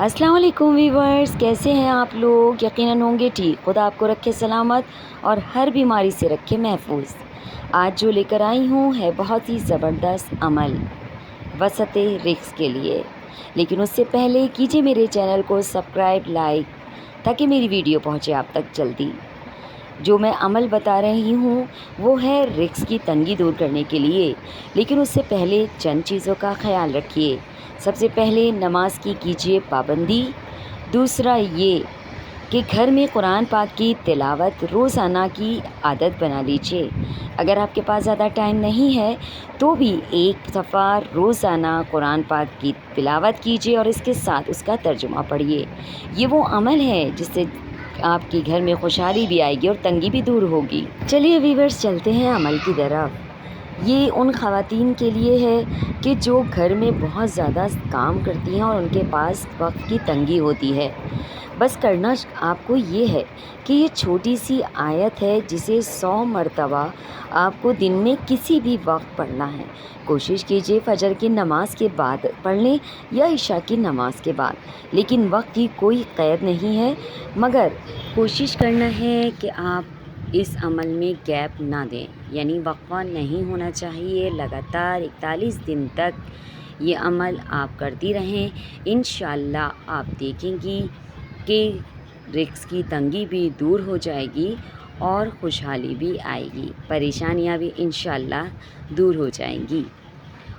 अस्सलाम वालेकुम वीवर्स, कैसे हैं आप लोग। यकीनन होंगे ठीक। खुदा आपको रखे सलामत और हर बीमारी से रखे महफूज। आज जो लेकर आई हूँ है बहुत ही ज़बरदस्त अमल वसते रिस्क के लिए। लेकिन उससे पहले कीजिए मेरे चैनल को सब्सक्राइब, लाइक, ताकि मेरी वीडियो पहुँचे आप तक जल्दी। जो मैं अमल बता रही हूँ वो है रिस्क की तंगी दूर करने के लिए। लेकिन उससे पहले चंद चीज़ों का ख्याल रखिए। सबसे पहले नमाज की कीजिए पाबंदी। दूसरा ये कि घर में कुरान पाक की तिलावत रोज़ाना की आदत बना लीजिए। अगर आपके पास ज़्यादा टाइम नहीं है तो भी एक दफ़ा रोज़ाना कुरान पाक की तिलावत कीजिए और इसके साथ उसका तर्जुमा पढ़िए। ये वो अमल है जिससे आपके घर में खुशहाली भी आएगी और तंगी भी दूर होगी। चलिए वीवर्स, चलते हैं अमल की तरफ। ये उन ख़वातीन के लिए है कि जो घर में बहुत ज़्यादा काम करती हैं और उनके पास वक्त की तंगी होती है। बस करना आपको ये है कि ये छोटी सी आयत है जिसे 100 मरतबा आपको दिन में किसी भी वक्त पढ़ना है। कोशिश कीजिए फजर की नमाज़ के बाद पढ़ लें या इशा की नमाज़ के बाद, लेकिन वक्त की कोई क़ैद नहीं है। मगर कोशिश करना है कि आप इस अमल में गैप ना दें, यानी वक्फा नहीं होना चाहिए। लगातार 41 दिन तक ये अमल आप करती रहें। इंशाअल्लाह आप देखेंगी कि रिस्क की तंगी भी दूर हो जाएगी और खुशहाली भी आएगी, परेशानियां भी इंशाअल्लाह दूर हो जाएंगी।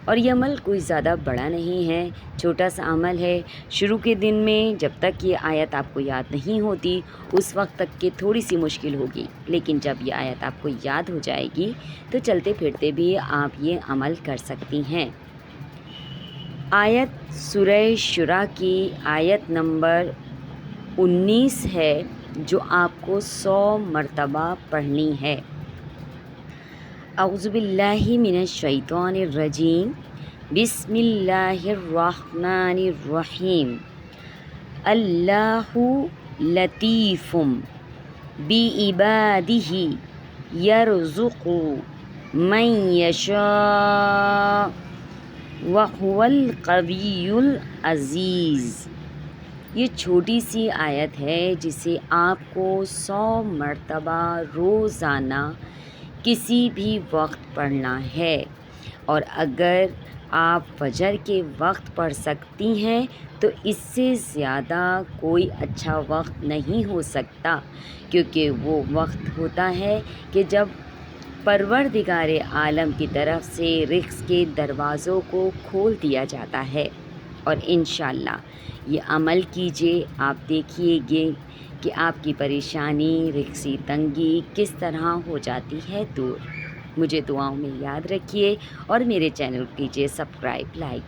और ये अमल कोई ज़्यादा बड़ा नहीं है, छोटा सा अमल है। शुरू के दिन में जब तक ये आयत आपको याद नहीं होती उस वक्त तक की थोड़ी सी मुश्किल होगी, लेकिन जब ये आयत आपको याद हो जाएगी तो चलते फिरते भी आप ये अमल कर सकती हैं। आयत सूरह शुरा की आयत नंबर 19 है जो आपको 100 मरतबा पढ़नी है। औज़ुबिल्लाहि मिनश्शैतानिर्रजीम, बिस्मिल्लाहिर्रहमानिर्रहीम। अल्लाहु लतीफ़ुम बिइबादिही यरज़ुक़ु मन यशा व हुवल क़वियुल अज़ीज़। ये छोटी सी आयत है जिसे आपको 100 मरतबा रोज़ाना किसी भी वक्त पढ़ना है। और अगर आप फजर के वक्त पढ़ सकती हैं तो इससे ज़्यादा कोई अच्छा वक्त नहीं हो सकता, क्योंकि वो वक्त होता है कि जब परवरदिगारे आलम की तरफ से रिज़्क़ के दरवाज़ों को खोल दिया जाता है। और इंशाअल्लाह ये अमल कीजिए, आप देखिएगे कि आपकी परेशानी, रिज़्क़ी तंगी किस तरह हो जाती है दूर। मुझे दुआओं में याद रखिए और मेरे चैनल कीजिए सब्सक्राइब, लाइक।